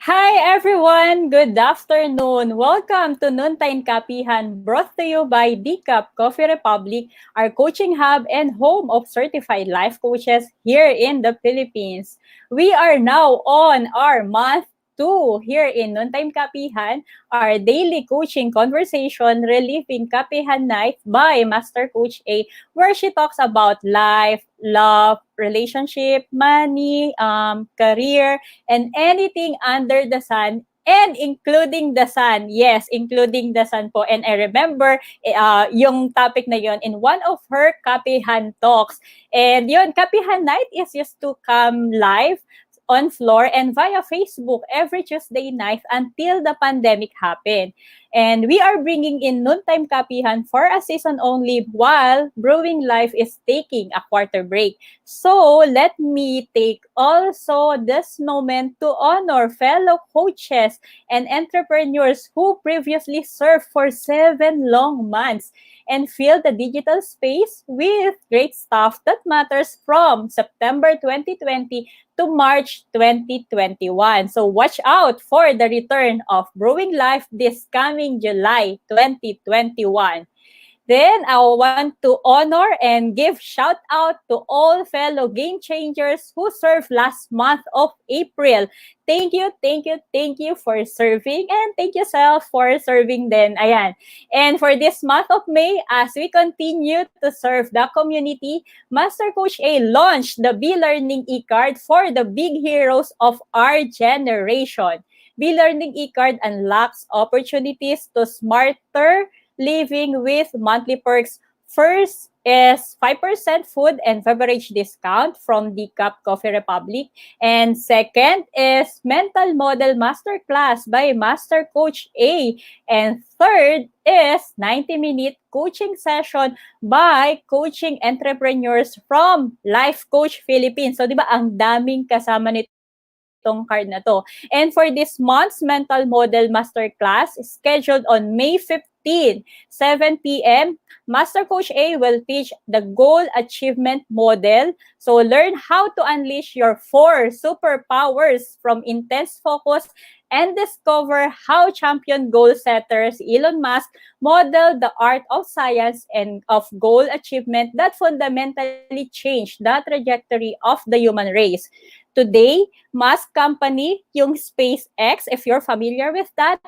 Hi everyone! Good afternoon! Welcome to Noontime Kapehan, brought to you by DCAP Coffee Republic, our coaching hub and home of certified life coaches here in the Philippines. We are now on our month 2 here in Noontime Kapehan, our daily coaching conversation, Reliving Kapehan Night by Master Coach A, where she talks about life, love, relationship, money, career, and anything under the sun and including the sun. Yes, including the sun po. And I remember yung topic na yon in one of her Kapehan talks. And yun, Kapehan Night is just to come live on floor and via Facebook every Tuesday night until the pandemic happened. And we are bringing in Noontime Kapihan for a season only while Brewing Life is taking a quarter break. So let me take also this moment to honor fellow coaches and entrepreneurs who previously served for 7 long months and fill the digital space with great stuff that matters from September 2020 to March 2021. So watch out for the return of Brewing Life this coming July 2021. Then I want to honor and give shout out to all fellow game changers who served last month of April. Thank you, thank you, thank you for serving and thank yourself for serving then. Ayan. And for this month of May, as we continue to serve the community, Master Coach A launched the B-Learning e-card for the big heroes of our generation. B-Learning e-card unlocks opportunities to smarter living with monthly perks. First is 5% food and beverage discount from the Cup Coffee Republic. And second is Mental Model Masterclass by Master Coach A. And third is 90-minute coaching session by coaching entrepreneurs from Life Coach Philippines. So, di ba, ang daming kasama nitong card na to. And for this month's Mental Model Masterclass, scheduled on May 15, 7 p.m., Master Coach A will teach the Goal Achievement Model. So learn how to unleash your 4 superpowers from intense focus and discover how champion goal setters Elon Musk modeled the art of science and of goal achievement that fundamentally changed the trajectory of the human race. Today, Musk company, yung SpaceX, if you're familiar with that,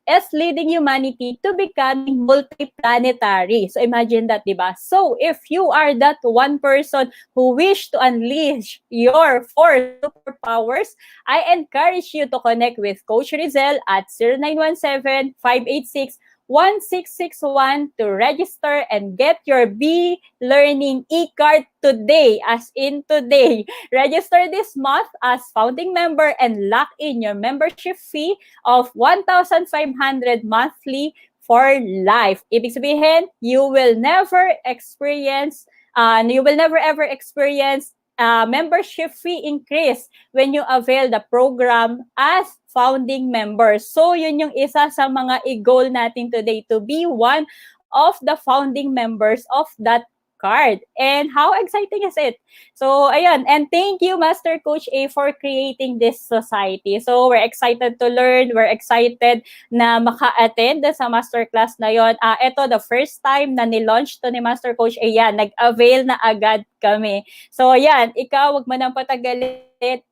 is leading humanity to becoming multiplanetary. So imagine that, di ba? So if you are that one person who wish to unleash your 4 superpowers, I encourage you to connect with Coach Rezzhel at 0917-586-1661 to register and get your B-Learning e-card today, as in today. Register this month as founding member and lock in your membership fee of 1,500 monthly for life. Ibig sabihin, you will never ever experience membership fee increase when you avail the program as founding members. So, yun yung isa sa mga i-goal natin today, to be one of the founding members of that card. And how exciting is it? So, ayun. And thank you, Master Coach A, for creating this society. So, we're excited to learn. We're excited na maka-attend sa masterclass na yon. Ito, the first time na nilaunch to ni Master Coach A, yan, nag-avail na agad kami. So, yan, ikaw, wag mo nang patagalin.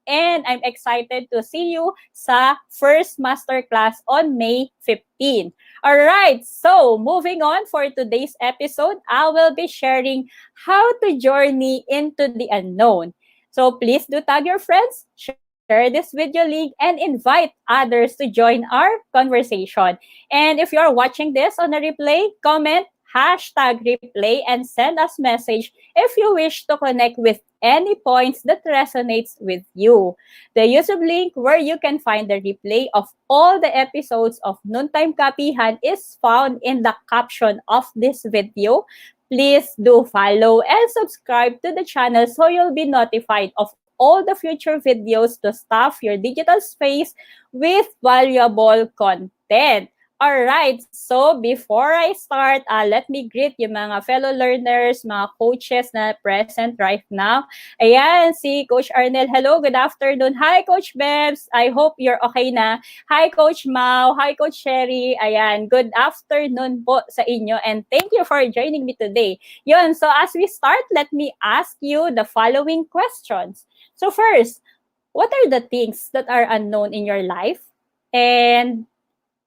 And I'm excited to see you sa first masterclass on May 15. Alright, so moving on for today's episode, I will be sharing how to journey into the unknown. So please do tag your friends, share this video link, and invite others to join our conversation. And if you're watching this on a replay, comment #replay and send us message if you wish to connect with any points that resonates with you. The YouTube link where you can find the replay of all the episodes of Noontime Kapehan is found in the caption of this video. Please do follow and subscribe to the channel so you'll be notified of all the future videos to stuff your digital space with valuable content. Alright, so before I start, let me greet yung mga fellow learners, mga coaches na present right now. Ayan, si Coach Arnel. Hello, good afternoon. Hi, Coach Bebs. I hope you're okay na. Hi, Coach Mau. Hi, Coach Sherry. Ayan, good afternoon po sa inyo and thank you for joining me today. Yun, so as we start, let me ask you the following questions. So first, what are the things that are unknown in your life? And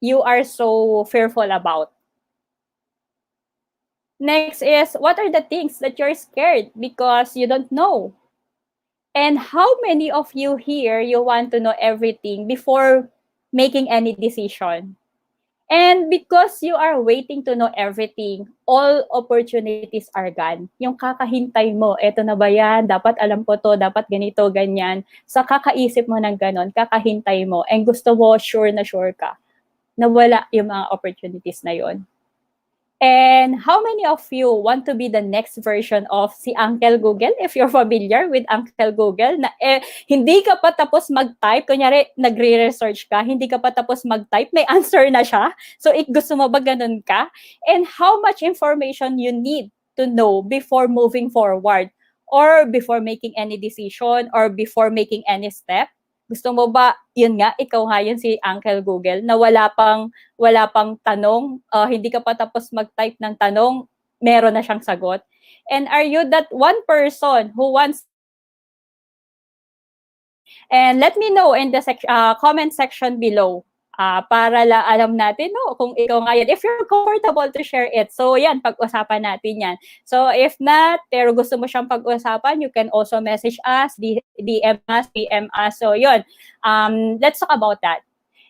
you are so fearful about. Next is, what are the things that you're scared because you don't know? And how many of you here, you want to know everything before making any decision? And because you are waiting to know everything, all opportunities are gone. Yung kakahintay mo, eto na ba yan? Dapat alam ko to, dapat ganito, ganyan. Sa kakaisip mo ng ganon, kakahintay mo, and gusto mo, sure na sure ka, nawala yung mga opportunities na yon. And how many of you want to be the next version of si Uncle Google? If you're familiar with Uncle Google, na hindi ka pa tapos mag-type, kunyari nagre-research ka, hindi ka pa tapos mag-type, may answer na siya. So, gusto mo ba ganun ka? And how much information you need to know before moving forward, or before making any decision, or before making any step? Gusto mo ba, yun nga, ikaw nga yun si Uncle Google, na wala pang tanong, hindi ka pa tapos mag-type ng tanong, meron na siyang sagot. And are you that one person who wants? And let me know in the comment section below. Para alam natin, no, kung ikaw nga yan, if you're comfortable to share it. So, yan, pag-usapan natin yan. So, if not, pero gusto mo siyang pag-usapan, you can also message us, DM us, PM us. So, yun, let's talk about that.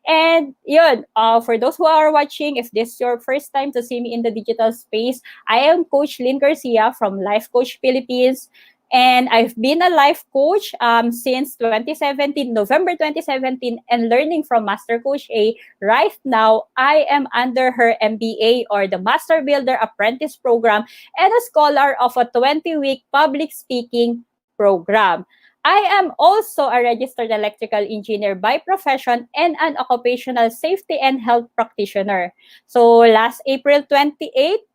And yun, for those who are watching, if this is your first time to see me in the digital space, I am Coach Lyn Garcia from Life Coach Philippines. And I've been a life coach since 2017, November 2017, and learning from Master Coach A. Right now, I am under her MBA, or the Master Builder Apprentice Program, and a scholar of a 20-week public speaking program. I am also a registered electrical engineer by profession and an occupational safety and health practitioner. So last April 28th,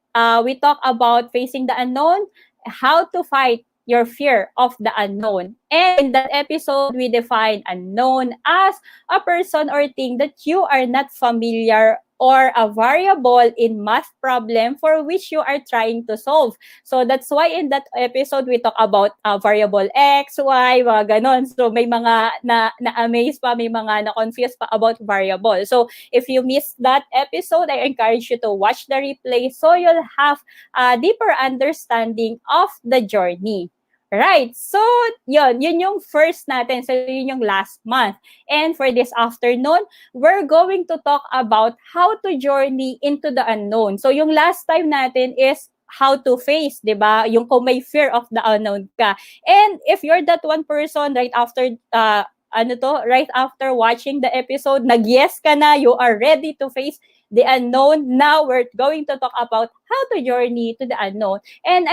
we talked about facing the unknown, how to fight your fear of the unknown. And in that episode, we define unknown as a person or thing that you are not familiar, or a variable in math problem for which you are trying to solve. So that's why in that episode, we talk about variable X, Y, mga ganon. So may mga na-amaze pa, may mga na-confuse pa about variable. So if you missed that episode, I encourage you to watch the replay so you'll have a deeper understanding of the journey. Right. So, yun yung first natin. So, yun yung last month. And for this afternoon, we're going to talk about how to journey into the unknown. So, yung last time natin is how to face, di ba? Yung kung may fear of the unknown ka. And if you're that one person right after right after watching the episode, nag-yes ka na, you are ready to face the unknown. Now, we're going to talk about how to journey to the unknown. And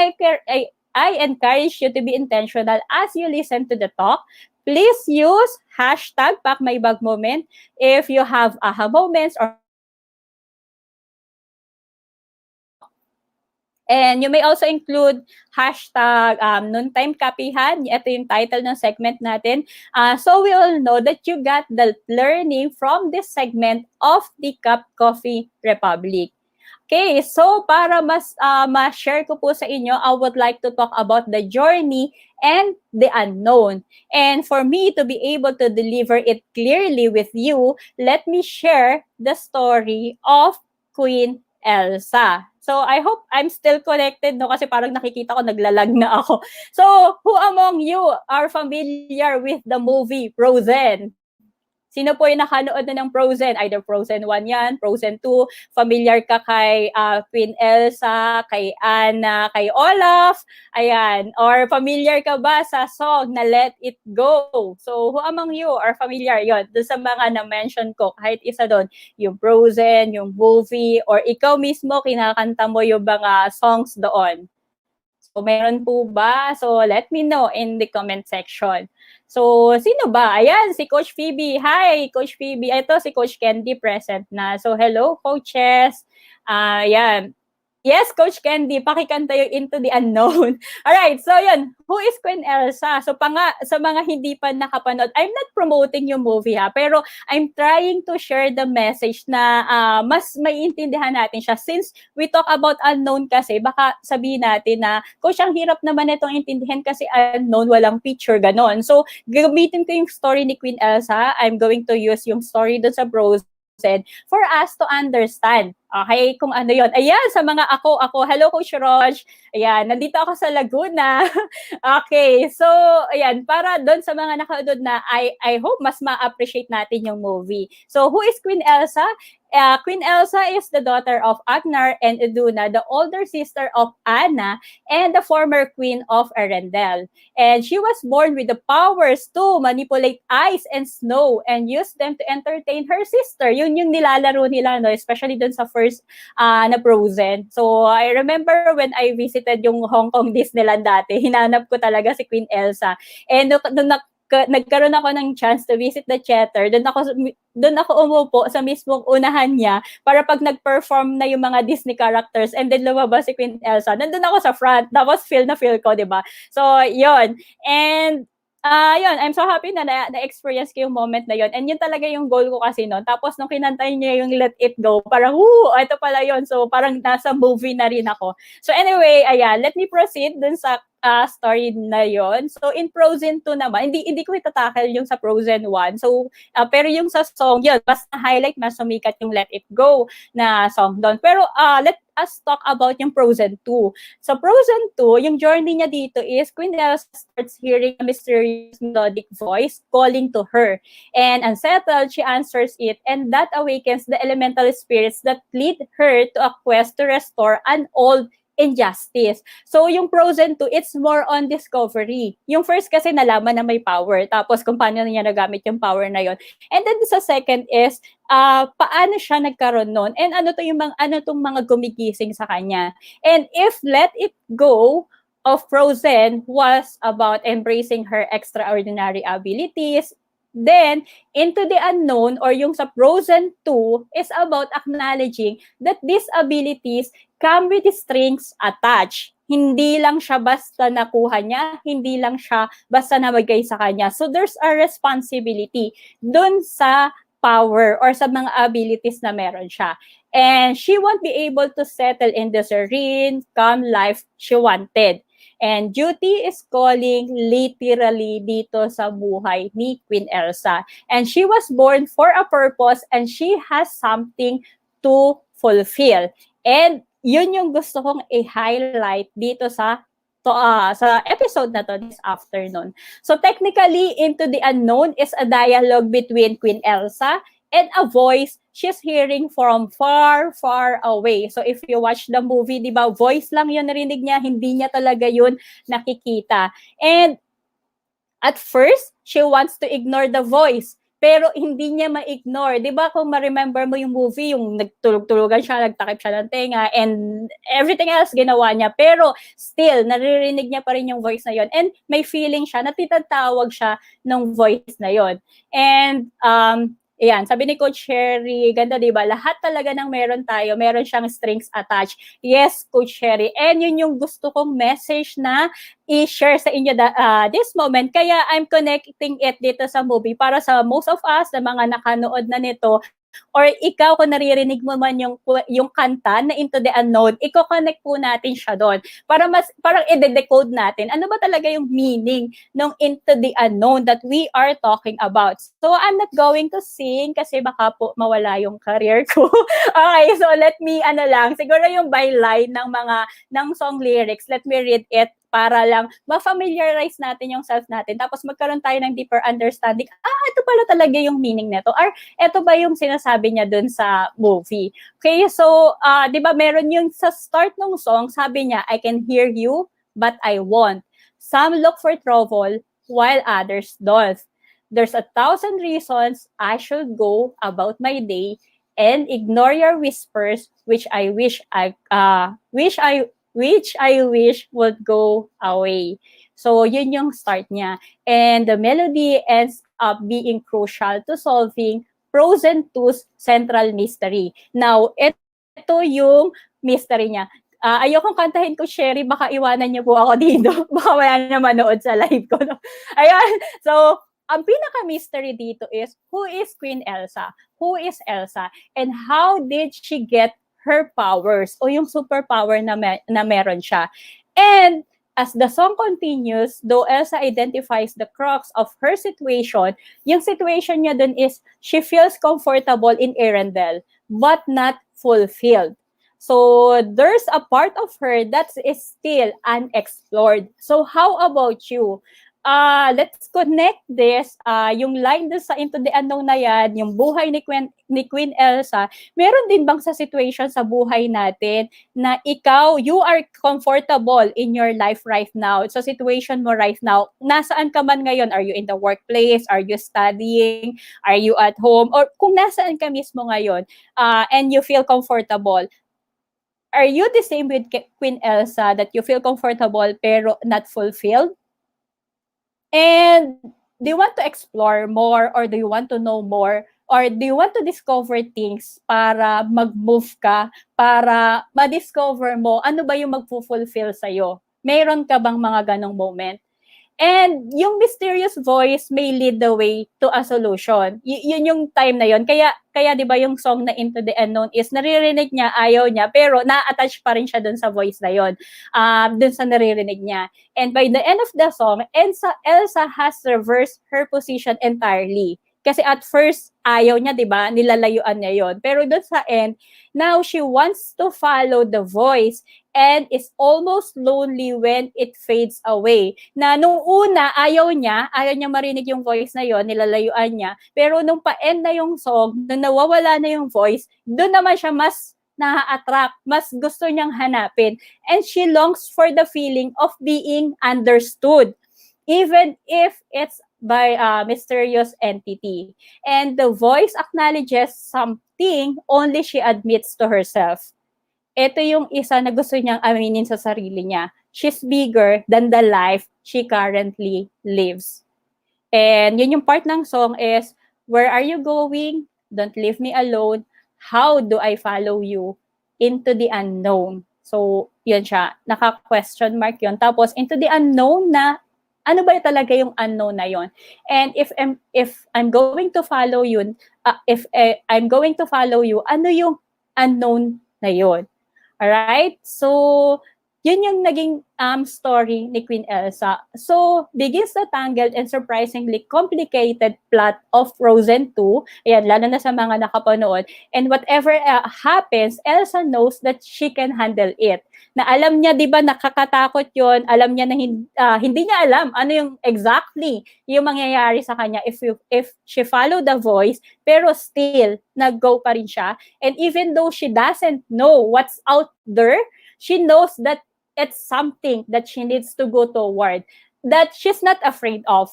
I encourage you to be intentional as you listen to the talk. Please use hashtag #PakMayBagMoment if you have aha moments or. And you may also include hashtag Time Kapehan. Ito yung title ng segment natin. So we all know that you got the learning from this segment of the Cup Coffee Republic. Okay, so para mas ma-share ko po sa inyo, I would like to talk about the journey and the unknown. And for me to be able to deliver it clearly with you, let me share the story of Queen Elsa. So I hope I'm still connected, no? Kasi parang nakikita ko naglalag na ako. So who among you are familiar with the movie Frozen? Sino po yung nakanood na ng Frozen? Either Frozen 1 yan, Frozen 2. Familiar ka kay Queen Elsa, kay Anna, kay Olaf. Ayan. Or familiar ka ba sa song na Let It Go? So, who among you are familiar? Yun, doon sa mga na-mention ko, kahit isa doon, yung Frozen, yung movie, or ikaw mismo, kinakanta mo yung mga songs doon. So, meron po ba? So, let me know in the comment section. So, sino ba? Ayan, si Coach Phoebe. Hi, Coach Phoebe. Ito, si Coach Candy present na. So, hello, coaches. Ayan. Yes, Coach Candy, pakikanta yung Into the Unknown. Alright, so yun, who is Queen Elsa? So sa mga hindi pa nakapanood, I'm not promoting yung movie ha, pero I'm trying to share the message na mas maiintindihan natin siya. Since we talk about unknown kasi, baka sabihin natin na, Coach, ang hirap naman itong intindihan kasi unknown, walang picture, ganon. So, gamitin ko yung story ni Queen Elsa. I'm going to use yung story doon sa Bros for us to understand. Okay, kung ano yon. Ayan, sa mga ako. Hello, Coach Roj. Ayan, nandito ako sa Laguna. Okay, so, ayan, para doon sa mga nakaudod na, I hope mas ma-appreciate natin yung movie. So, who is Queen Elsa? Queen Elsa is the daughter of Agnar and Iduna, the older sister of Anna, and the former queen of Arendelle. And she was born with the powers to manipulate ice and snow and use them to entertain her sister. Yun yung nilalaro nila, no? Especially dun sa first na Frozen. So, I remember when I visited yung Hong Kong Disneyland dati, hinanap ko talaga si Queen Elsa. And nung nagkaroon ako ng chance to visit the theater, doon ako umupo sa mismong unahan niya para pag nag-perform na yung mga Disney characters and then lumabas si Queen Elsa, nandun ako sa front. Tapos feel na feel ko, di ba? So, yun. And yun, I'm so happy na na-experience ko yung moment na yun. And yun talaga yung goal ko kasi noon. Tapos nung kinantay niya yung Let It Go, parang, ito pala yun. So parang nasa movie na rin ako. So anyway, ayan, let me proceed dun sa story na yon. So in Frozen 2 naman, hindi ko itatackle yung sa Frozen 1. So pero yung sa song, yun, basta highlight, mas sumikat yung Let It Go na song doon. Pero let us talk about yung Frozen 2. So Frozen 2, yung journey niya dito is Queen Elsa starts hearing a mysterious melodic voice calling to her. And unsettled, she answers it, and that awakens the elemental spirits that lead her to a quest to restore an old injustice. So, yung Frozen 2, it's more on discovery. Yung first kasi nalaman na may power, tapos kung paano niya nagamit yung power na yon. And then sa second is, paano siya nagkaroon nun? And ano tong mga gumigising sa kanya? And if Let It Go of Frozen was about embracing her extraordinary abilities, then, Into the Unknown or yung sa Frozen 2 is about acknowledging that these abilities come with strings attached. Hindi lang siya basta nakuha niya, hindi lang siya basta nabagay sa kanya. So there's a responsibility dun sa power or sa mga abilities na meron siya. And she won't be able to settle in the serene, calm life she wanted. And duty is calling literally dito sa buhay ni Queen Elsa. And she was born for a purpose and she has something to fulfill. And yun yung gusto kong i-highlight dito sa episode na to this afternoon. So technically, Into the Unknown is a dialogue between Queen Elsa and a voice she's hearing from far, far away. So if you watch the movie, di ba, voice lang yun narinig niya, hindi niya talaga yun nakikita. And at first, she wants to ignore the voice, pero hindi niya ma-ignore. Di ba kung ma-remember mo yung movie, yung nagtulog-tulugan siya, nagtakip siya ng tenga, and everything else ginawa niya. Pero still, naririnig niya pa rin yung voice na yon. And may feeling siya, natitatawag siya ng voice na yon. And ayan, sabi ni Coach Sherry, ganda diba? Lahat talaga ng meron tayo, meron siyang strings attached. Yes, Coach Sherry. And yun yung gusto kong message na i-share sa inyo this moment. Kaya I'm connecting it dito sa movie para sa most of us, na mga nakanood na nito, or ikaw kung naririnig mo man yung kanta na Into the Unknown, i-connect po natin siya doon para parang i-decode natin ano ba talaga yung meaning ng Into the Unknown that we are talking about. So I'm not going to sing kasi baka po mawala yung career ko. Okay, so let me siguro yung byline ng song lyrics, let me read it para lang ma-familiarize natin yung self natin. Tapos magkaroon tayo ng deeper understanding. Ito pala talaga yung meaning nito. Or ito ba yung sinasabi niya dun sa movie. Okay, so, di ba meron yung sa start ng song, sabi niya, I can hear you, but I won't. Some look for trouble, while others don't. There's 1,000 reasons I should go about my day and ignore your whispers, which I wish which I wish would go away. So, yun yung start niya. And the melody ends up being crucial to solving Frozen 2's central mystery. Now, ito yung mystery niya. Ayokong kantahin ko, Sherry, baka iwanan niyo po ako dito. Baka wala na manood sa live ko. No? Ayan. So, ang pinaka-mystery dito is, who is Queen Elsa? Who is Elsa? And how did she get her powers o yung superpower na meron siya? And as the song continues, though Elsa identifies the crux of her situation, yung situation niya dun is she feels comfortable in Arendelle but not fulfilled. So there's a part of her that is still unexplored. So how about you? Let's connect this, yung line dun sa Into the Unknown na yan, yung buhay ni Queen Elsa, meron din bang sa situation sa buhay natin na ikaw, you are comfortable in your life right now, sa situation mo right now, nasaan ka man ngayon? Are you in the workplace? Are you studying? Are you at home? Or kung nasaan ka mismo ngayon, and you feel comfortable, are you the same with Queen Elsa that you feel comfortable pero not fulfilled? And do you want to explore more or do you want to know more or do you want to discover things para mag-move ka, para ma-discover mo ano ba yung magpo-fulfill sa'yo? Mayroon ka bang mga ganong moment? And yung mysterious voice may lead the way to a solution. Yun yung time na yun. Kaya 'di ba yung song na Into the Unknown is naririnig niya, ayaw niya, pero na-attach pa rin siya dun sa voice na yun. Dun sa naririnig niya. And by the end of the song, Elsa has reversed her position entirely. Kasi at first, ayaw niya, di ba? Nilalayuan niya yon. Pero doon sa end, now she wants to follow the voice and is almost lonely when it fades away. Na nung una, ayaw niya marinig yung voice na yon, nilalayuan niya. Pero nung pa-end na yung song, nung nawawala na yung voice, doon naman siya mas na-attract, mas gusto niyang hanapin. And she longs for the feeling of being understood, even if it's by a mysterious entity. And the voice acknowledges something only she admits to herself. Ito yung isa na gusto niyang aminin sa sarili niya. She's bigger than the life she currently lives. And yun yung part ng song is, where are you going? Don't leave me alone. How do I follow you? Into the unknown. So, yun siya. Naka-question mark yun. Tapos, into the unknown na ano ba talaga yung unknown na yon? And if I'm going to follow you, I'm going to follow you, ano yung unknown na yon? Alright? So, yun yung naging story ni Queen Elsa. So, begins the tangled and surprisingly complicated plot of Frozen 2. Ayan, lalo na sa mga nakapanood. And whatever happens, Elsa knows that she can handle it. Na alam niya, di ba, nakakatakot yon. Alam niya na hindi niya alam ano yung exactly yung mangyayari sa kanya if she follow the voice, pero still, nag-go pa rin siya. And even though she doesn't know what's out there, she knows that it's something that she needs to go toward, that she's not afraid of.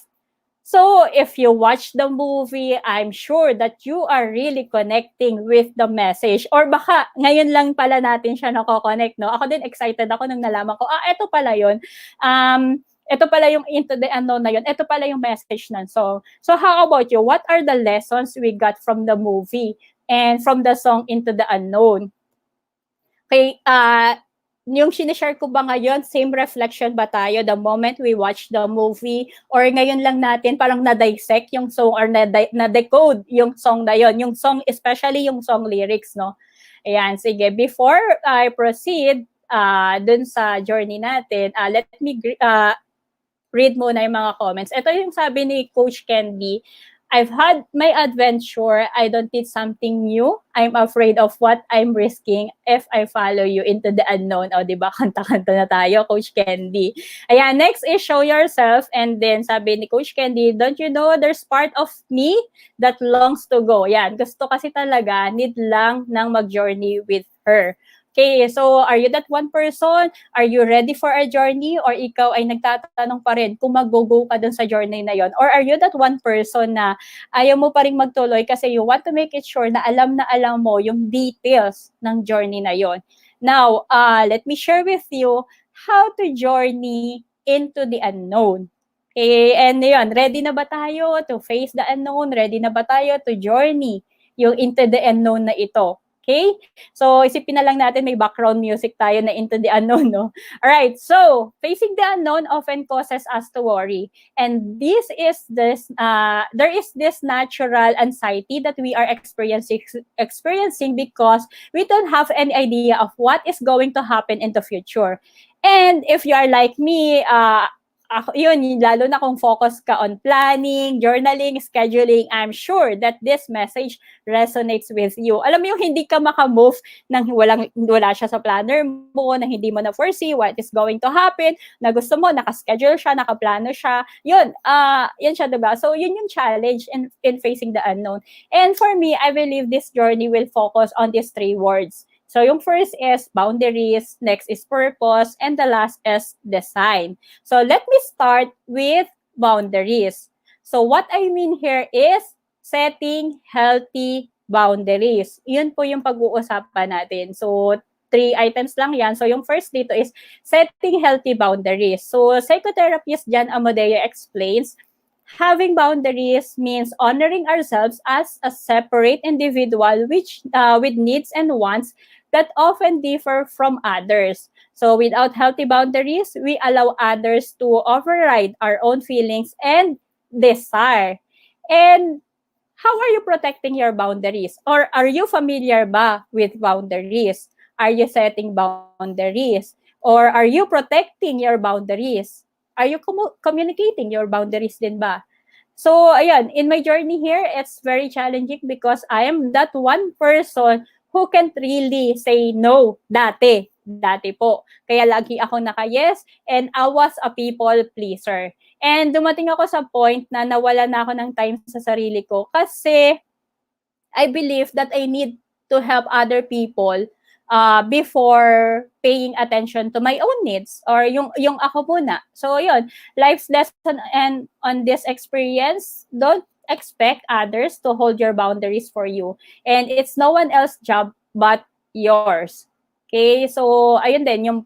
So, if you watch the movie, I'm sure that you are really connecting with the message. Or baka ngayon lang pala natin siya nako-connect, no? Ako din excited ako nung nalaman ko, ito pala yun. Ito pala yung Into the Unknown na yun. Ito pala yung message nun. So how about you? What are the lessons we got from the movie and from the song Into the Unknown? Okay, yung sinishare ko ba ngayon, same reflection ba tayo the moment we watch the movie? Or ngayon lang natin parang na-dissect yung song or na-decode yung song na yun? Yung song, especially yung song lyrics, no? Ayan, sige. Before I proceed dun sa journey natin, let me read muna yung mga comments. Ito yung sabi ni Coach Candy, I've had my adventure. I don't need something new. I'm afraid of what I'm risking if I follow you into the unknown. O, diba? Kanta-kanta na tayo, Coach Candy. Ayan, next is show yourself. And then, sabi ni Coach Candy, don't you know there's part of me that longs to go. Yan, gusto kasi talaga, need lang ng mag-journey with her. Okay, so are you that one person? Are you ready for a journey? Or ikaw ay nagtatanong pa rin kung mag-go ka dun sa journey na yon? Or are you that one person na ayaw mo pa rin magtuloy kasi you want to make it sure na alam mo yung details ng journey na yon? Now, let me share with you how to journey into the unknown. Okay, and yun, ready na ba tayo to face the unknown? Ready na ba tayo to journey yung into the unknown na ito? Okay? So, isipin na lang natin may background music tayo na into the unknown, no? Alright, so, facing the unknown often causes us to worry. And there is this natural anxiety that we are experiencing because we don't have any idea of what is going to happen in the future. And if you are like me, ako, yun, lalo na kung focus ka on planning, journaling, scheduling, I'm sure that this message resonates with you. Alam mo yung hindi ka makamove nang wala siya sa planner mo, na hindi mo na foresee what is going to happen, na gusto mo, nakaschedule siya, nakaplano siya. Yun, yun siya, diba? So, yun yung challenge in facing the unknown. And for me, I believe this journey will focus on these three words. So, yung first is boundaries, next is purpose, and the last is design. So, let me start with boundaries. So, what I mean here is setting healthy boundaries. Yun po yung pag-uusapan natin. So, 3 items lang yan. So, yung first dito is setting healthy boundaries. So, psychotherapist Jan Amadeo explains, having boundaries means honoring ourselves as a separate individual with needs and wants that often differ from others. So without healthy boundaries, we allow others to override our own feelings and desire. And how are you protecting your boundaries? Or are you familiar ba with boundaries? Are you setting boundaries? Or are you protecting your boundaries? Are you communicating your boundaries din ba? So, ayan, in my journey here, it's very challenging because I am that one person who can't really say no dati po. Kaya lagi ako naka-yes and I was a people pleaser. And dumating ako sa point na nawala na ako ng time sa sarili ko kasi I believe that I need to help other people before paying attention to my own needs or yung ako muna. So, yun, life's lesson and on this experience, don't expect others to hold your boundaries for you. And it's no one else's job but yours. Okay? So, ayun din, yung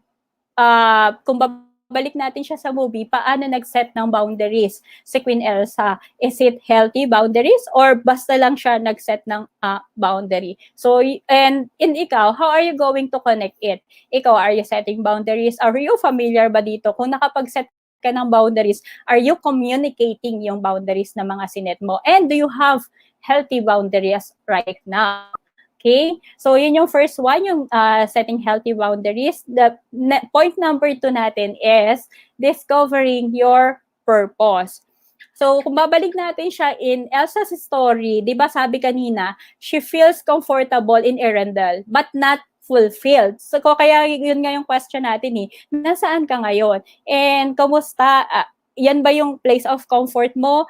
kung babalik natin siya sa movie, paano nag-set ng boundaries si Queen Elsa? Is it healthy boundaries or basta lang siya nag-set ng boundary? So, and in ikaw, how are you going to connect it? Ikaw, are you setting boundaries? Are you familiar ba dito? Kung nakapag-set ka ng boundaries, are you communicating yung boundaries na mga sinet mo? And do you have healthy boundaries right now? Okay? So, yun yung first one, yung setting healthy boundaries. The point number 2 natin is discovering your purpose. So, kung babalik natin siya in Elsa's story, di ba sabi kanina, she feels comfortable in Arendelle, but not fulfilled. So, kaya yun nga yung question natin nasaan ka ngayon? And, kamusta? Yan ba yung place of comfort mo?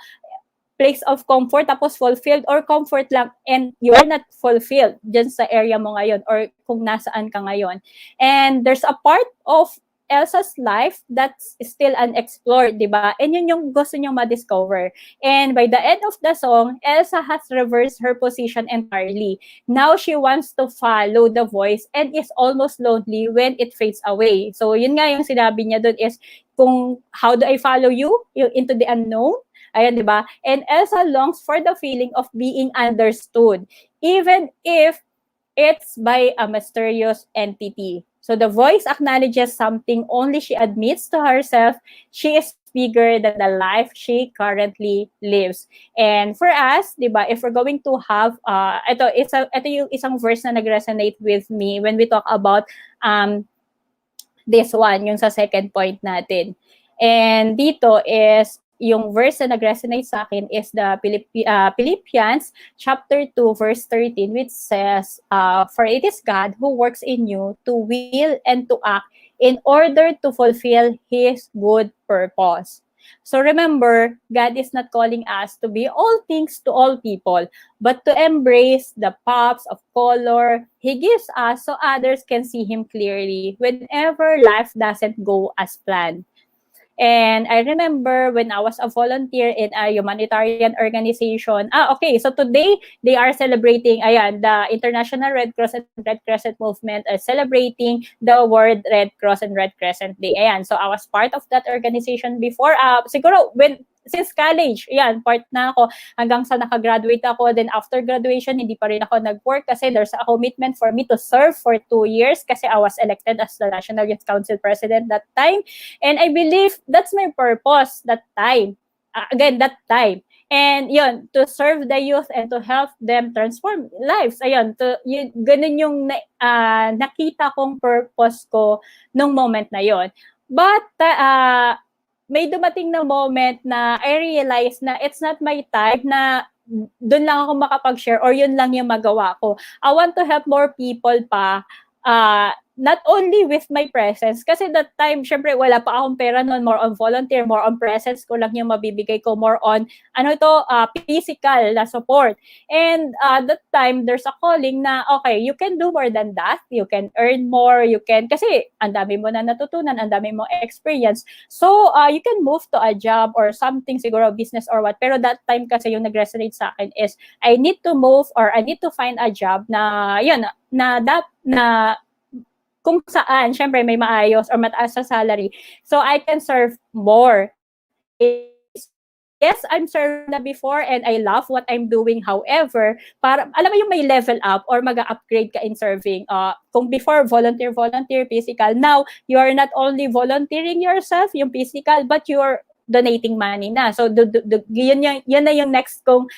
Place of comfort tapos fulfilled or comfort lang and you're not fulfilled dyan sa area mo ngayon or kung nasaan ka ngayon. And there's a part of Elsa's life that's still unexplored, di ba? And yun yung gusto niyong ma-discover. And by the end of the song, Elsa has reversed her position entirely. Now she wants to follow the voice and is almost lonely when it fades away. So yun nga yung sinabi niya doon is kung how do I follow you into the unknown? Ayan, di ba? And Elsa longs for the feeling of being understood, even if it's by a mysterious entity. So the voice acknowledges something only she admits to herself. She is bigger than the life she currently lives. And for us, di ba, if we're going to have, ito yung isang verse na nag-resonate with me when we talk about this one, yung sa second point natin. And dito is, yung verse na nag-resonate sa akin is the Philippians chapter 2 verse 13 which says, for it is God who works in you to will and to act in order to fulfill His good purpose. So remember, God is not calling us to be all things to all people, but to embrace the pops of color He gives us so others can see Him clearly whenever life doesn't go as planned. And I remember when I was a volunteer in a humanitarian organization. Okay. So today, they are celebrating, ayan, the International Red Cross and Red Crescent Movement are celebrating the World Red Cross and Red Crescent Day. Ayan. So I was part of that organization before. Siguro, since college, ayan, part na ako hanggang sa nakagraduate ako. Then after graduation, hindi pa rin ako nag-work kasi there's a commitment for me to serve for 2 years kasi I was elected as the National Youth Council President that time. And I believe that's my purpose that time. Again, that time. And yun, to serve the youth and to help them transform lives. Ayun, ganun yung nakita kong purpose ko nung moment na yon. But may dumating na moment na I realized na it's not my type na doon lang ako makapag-share or yun lang yung magawa ko. I want to help more people pa, not only with my presence, kasi that time, syempre, wala pa akong pera noon, more on volunteer, more on presence ko lang yung mabibigay ko, more on, physical na support. And that time, there's a calling na, okay, you can do more than that, you can earn more, kasi ang dami mo na natutunan, ang dami mo experience, so you can move to a job or something, siguro business or what, pero that time kasi yung nag-resonate sa akin is, I need to move or I need to find a job na, yun, na kung saan, syempre, may maayos or mataas sa salary. So, I can serve more. Okay? Yes, I'm serving na before and I love what I'm doing. However, alam mo yung may level up or mag-upgrade ka in serving. Kung before, volunteer, physical. Now, you are not only volunteering yourself, yung physical, but you're donating money na. So, yun na yung next kong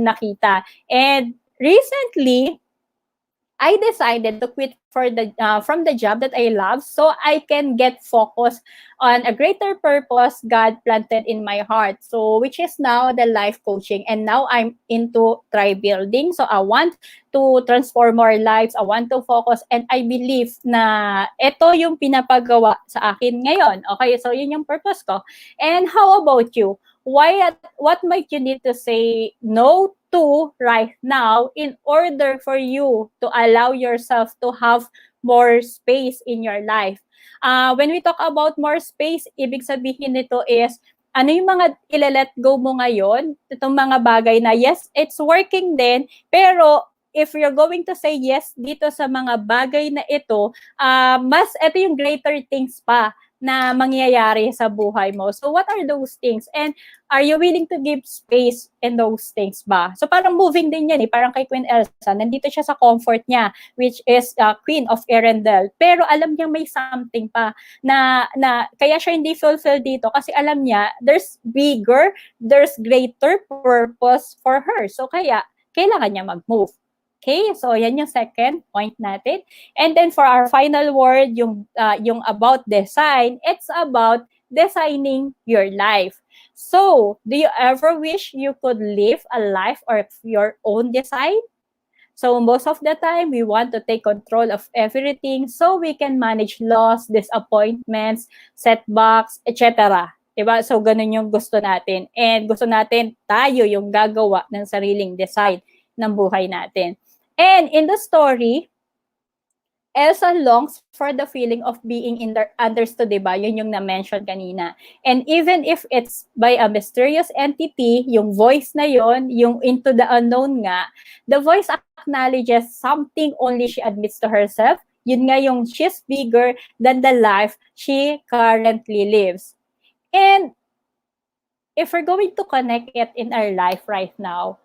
nakita. And recently, I decided to quit from the job that I love so I can get focused on a greater purpose God planted in my heart. So, which is now the life coaching. And now I'm into tribe building. So, I want to transform our lives. I want to focus. And I believe na ito yung pinapagawa sa akin ngayon. Okay, so yun yung purpose ko. And how about you? What might you need to say no to right now in order for you to allow yourself to have more space in your life? When we talk about more space, ibig sabihin nito is, ano yung mga ile-let go mo ngayon? Itong mga bagay na, yes, it's working din, pero if you're going to say yes dito sa mga bagay na ito, ito yung greater things pa na mangyayari sa buhay mo. So, what are those things? And are you willing to give space in those things ba? So, parang moving din yan eh. Parang kay Queen Elsa, nandito siya sa comfort niya, which is Queen of Arendelle. Pero alam niya may something pa na kaya siya hindi fulfilled dito kasi alam niya there's greater purpose for her. So, kaya kailangan niya mag-move. Okay, so yan yung second point natin. And then for our final word, yung about design, it's about designing your life. So, do you ever wish you could live a life of your own design? So, most of the time, we want to take control of everything so we can manage loss, disappointments, setbacks, etc. Diba? So, ganun yung gusto natin. And gusto natin tayo yung gagawa ng sariling design ng buhay natin. And in the story, Elsa longs for the feeling of being understood, diba? Yun yung na-mention kanina. And even if it's by a mysterious entity, yung voice na yon, yung into the unknown nga, the voice acknowledges something only she admits to herself. Yun nga yung she's bigger than the life she currently lives. And if we're going to connect it in our life right now,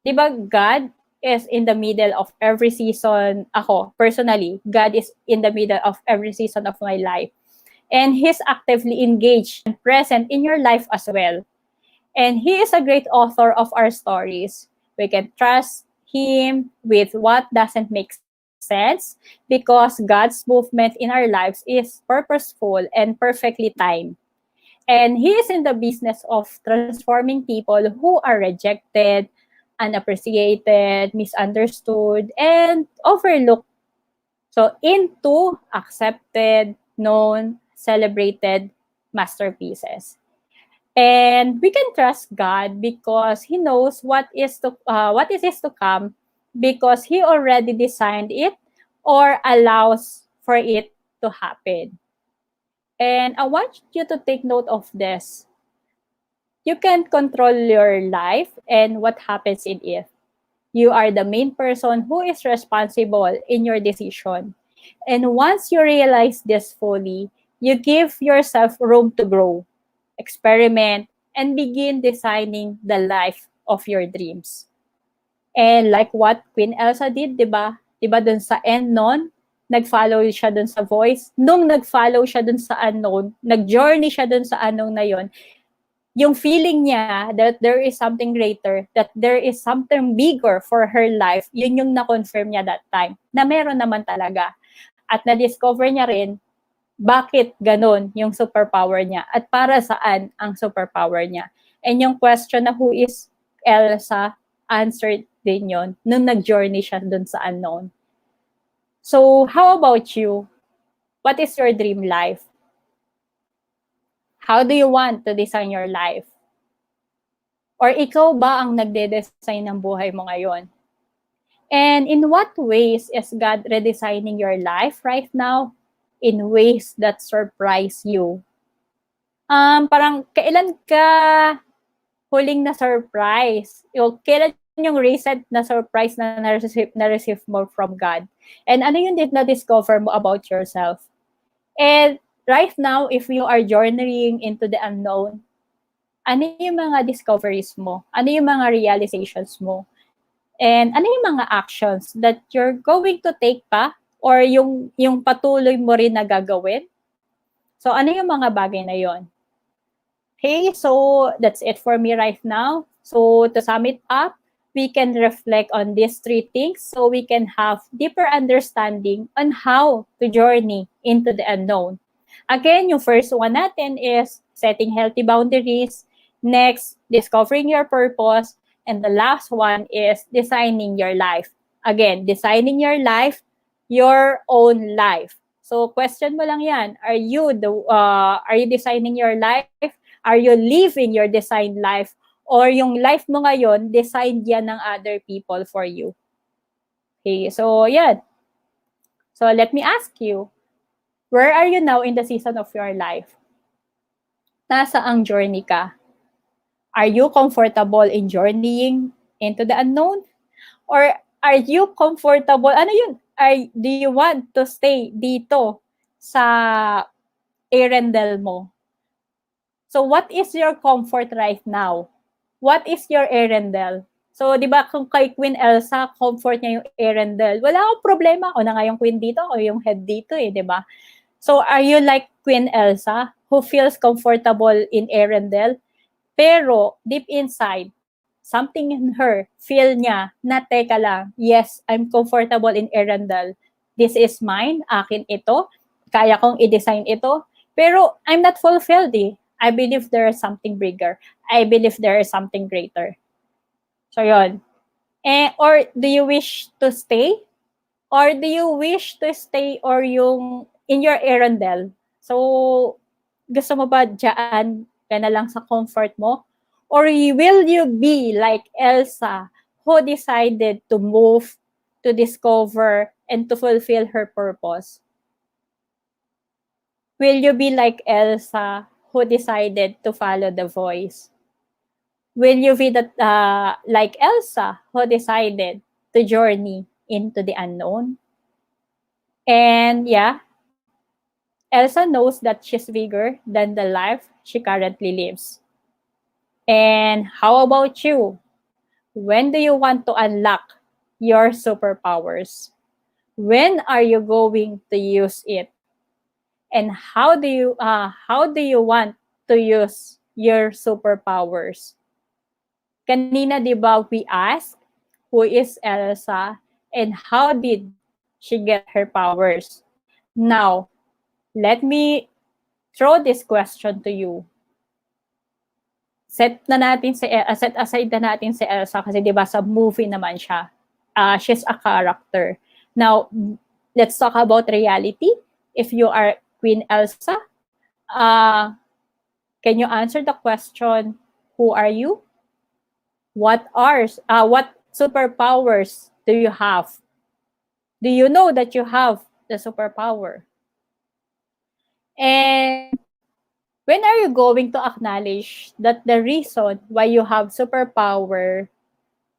diba God is in the middle of every season. Ako, personally, God is in the middle of every season of my life. And He's actively engaged and present in your life as well. And He is a great author of our stories. We can trust Him with what doesn't make sense because God's movement in our lives is purposeful and perfectly timed. And He is in the business of transforming people who are rejected, unappreciated, misunderstood, and overlooked. So, into accepted, known, celebrated masterpieces. And we can trust God because He knows what is to come because He already designed it or allows for it to happen. And I want you to take note of this. You can control your life and what happens in it. You are the main person who is responsible in your decision. And once you realize this fully, you give yourself room to grow, experiment, and begin designing the life of your dreams. And like what Queen Elsa did, di ba? Di ba dun sa end nun, nag-follow siya dun sa voice. Nung nag-follow siya dun sa unknown, nag-journey siya dun sa unknown na yon, yung feeling niya that there is something greater, that there is something bigger for her life, yun yung na-confirm niya that time, na meron naman talaga. At na-discover niya rin, bakit ganun yung superpower niya at para saan ang superpower niya. And yung question na who is Elsa, answered din yun nung nag-journey siya dun sa unknown. So, how about you? What is your dream life? How do you want to design your life? Or ikaw ba ang nagde-design ng buhay mo ngayon? And in what ways is God redesigning your life right now? In ways that surprise you. Parang kailan ka huling na surprise? Kailan yung recent na surprise na na-receive mo from God? And ano yung na-discover mo about yourself? And right now, if you are journeying into the unknown, ano yung mga discoveries mo? Ano yung mga realizations mo? And ano yung mga actions that you're going to take pa? Or yung patuloy mo rin na gagawin? So, ano yung mga bagay na yon? Okay, so that's it for me right now. So, to sum it up, we can reflect on these three things so we can have deeper understanding on how to journey into the unknown. Again, yung first one natin is setting healthy boundaries. Next, discovering your purpose. And the last one is designing your life. Again, designing your life, your own life. So, question mo lang yan. Are you designing your life? Are you living your designed life? Or yung life mo ngayon, designed yan ng other people for you? Okay, so yan. So, let me ask you, where are you now in the season of your life? Nasa ang journey ka? Are you comfortable in journeying into the unknown? Or are you comfortable, ano yun? Do you want to stay dito sa erendel mo? So, what is your comfort right now? What is your erendel? So, di ba kung kay Queen Elsa, comfort niya yung erendel, wala akong problema. O na nga yung queen dito o yung head dito eh, di ba? So, are you like Queen Elsa who feels comfortable in erendel? Pero, deep inside, something in her, feel niya na, teka lang, yes, I'm comfortable in erendel. This is mine, akin ito. Kaya kong i-design ito. Pero, I'm not fulfilled eh. I believe there is something bigger. I believe there is something greater. So, yun. Or do you wish to stay? Or do you wish to stay or yung in your erendel? So, gusto mo ba dyan ka na lang sa comfort mo? Or will you be like Elsa who decided to move, to discover, and to fulfill her purpose? Will you be like Elsa who decided to follow the voice? Will you be like Elsa who decided to journey into the unknown? And yeah, Elsa knows that she's bigger than the life she currently lives. And how about you? When do you want to unlock your superpowers? When are you going to use it? And how do you want to use your superpowers? Kanina, di ba, we asked, who is Elsa and how did she get her powers? Now, let me throw this question to you. Set aside na natin si Elsa kasi 'di ba sa movie naman siya. She's a character. Now, let's talk about reality. If you are Queen Elsa, can you answer the question, who are you? What superpowers do you have? Do you know that you have the superpower? And when are you going to acknowledge that the reason why you have superpower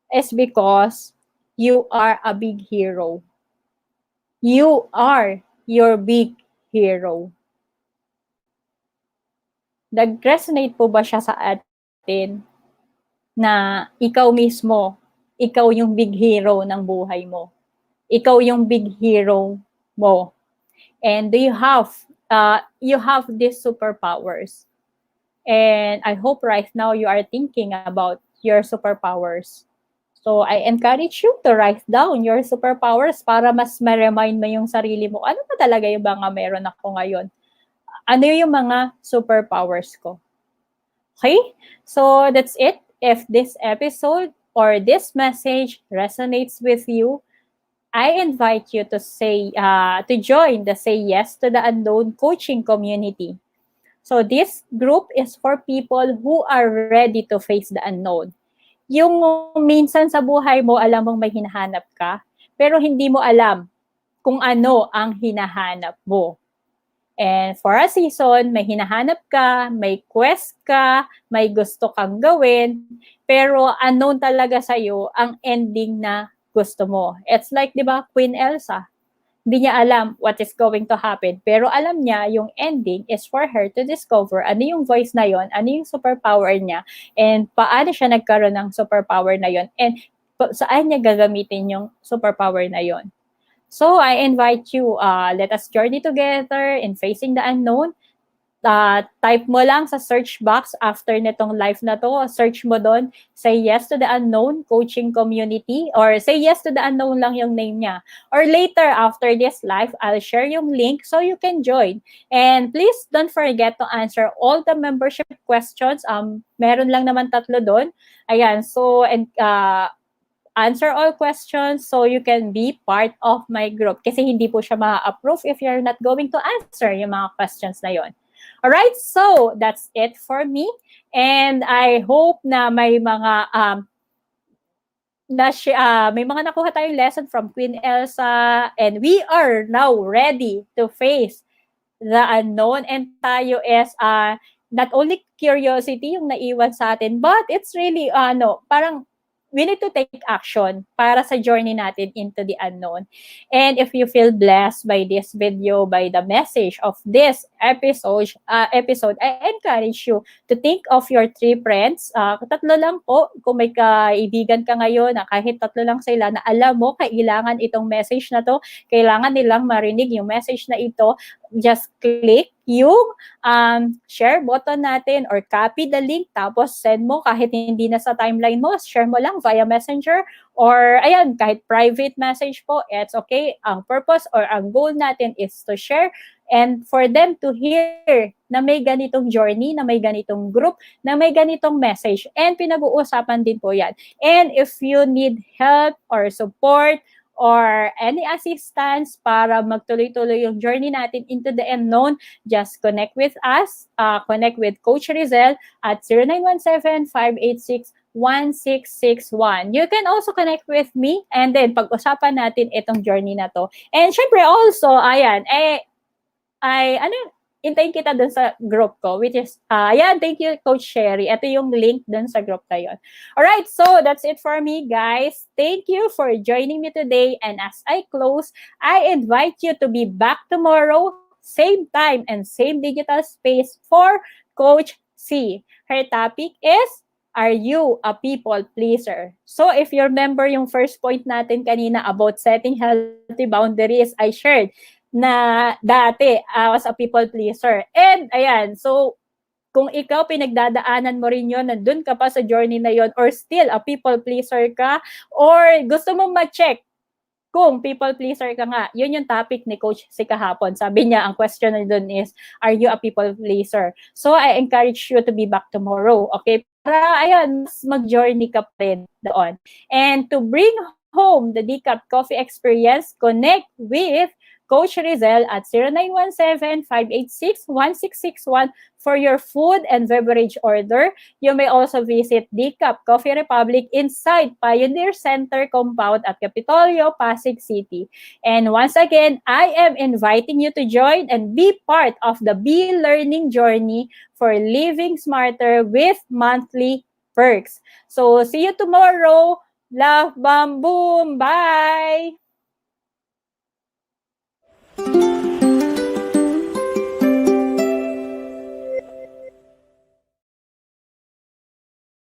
is because you are a big hero? You are your big hero. Nag-resonate po ba siya sa atin na ikaw mismo, ikaw yung big hero ng buhay mo? Ikaw yung big hero mo. And do you have these superpowers? And I hope right now you are thinking about your superpowers. So I encourage you to write down your superpowers para mas ma-remind mo yung sarili mo. Ano ba talaga yung mga meron ako ngayon? Ano yung mga superpowers ko? Okay? So that's it. If this episode or this message resonates with you, I invite you to join the Say Yes to the Unknown coaching community. So this group is for people who are ready to face the unknown. Yung minsan sa buhay mo, alam mong may hinahanap ka, pero hindi mo alam kung ano ang hinahanap mo. And for a season, may hinahanap ka, may quest ka, may gusto kang gawin, pero unknown talaga sa'yo ang ending na gusto mo. It's like, di ba, Queen Elsa. Hindi niya alam what is going to happen, pero alam niya yung ending is for her to discover ano yung voice na yon, ano yung superpower niya, and paano siya nagkaroon ng superpower na yon, and saan niya gagamitin yung superpower na yon. So I invite you, let us journey together in facing the unknown. Type mo lang sa search box after nitong live na to, search mo doon, Say Yes to the Unknown Coaching Community, or Say Yes to the Unknown lang yung name niya. Or later, after this live, I'll share yung link so you can join. And please don't forget to answer all the membership questions. Meron lang naman 3 doon. Ayan, so, and answer all questions so you can be part of my group. Kasi hindi po siya ma-approve if you're not going to answer yung mga questions na yon. Alright, so that's it for me. And I hope na may mga may mga nakuha tayong lesson from Queen Elsa, and we are now ready to face the unknown, and tayo is not only curiosity yung naiwan sa atin, but it's really parang we need to take action para sa journey natin into the unknown. And if you feel blessed by this video, by the message of this episode, I encourage you to think of your 3 friends. 3 lang po. Kung may kaibigan ka ngayon na kahit 3 lang sila na alam mo, kailangan itong message na to, kailangan nilang marinig yung message na ito, just click yung share button natin or copy the link, tapos send mo kahit hindi na sa timeline mo, share mo lang via messenger or ayan, kahit private message po, it's okay. Ang purpose or ang goal natin is to share and for them to hear na may ganitong journey, na may ganitong group, na may ganitong message, and pinag-uusapan din po yan. And if you need help or support or any assistance para magtuloy-tuloy yung journey natin into the unknown, just connect with us, connect with Coach Rezzhel at 0917-586-1661. You can also connect with me and then pag-usapan natin itong journey na to. And syempre also, ayan, hintayin kita dun sa group ko, which is, thank you, Coach Sherry. Ito yung link dun sa group na yun. Alright, so that's it for me, guys. Thank you for joining me today. And as I close, I invite you to be back tomorrow, same time and same digital space for Coach C. Her topic is, are you a people pleaser? So if you remember yung first point natin kanina about setting healthy boundaries, I shared na dati I was a people pleaser. And ayan, so kung ikaw pinagdadaanan mo rin yun, nandun ka pa sa journey na yon, or still a people pleaser ka, or gusto mong ma-check kung people pleaser ka nga, yun yung topic ni Coach si kahapon. Sabi niya, ang question na dun is, are you a people pleaser? So I encourage you to be back tomorrow, okay? Para ayan, mas mag-journey ka pa rin doon. And to bring home the decaf coffee experience, connect with Coach Rezzhel at 0917-586-1661 for your food and beverage order. You may also visit Decaf Coffee Republic inside Pioneer Center compound at Capitolio, Pasig City. And once again, I am inviting you to join and be part of the learning journey for living smarter with monthly perks. So see you tomorrow. Love, bam, boom. Bye!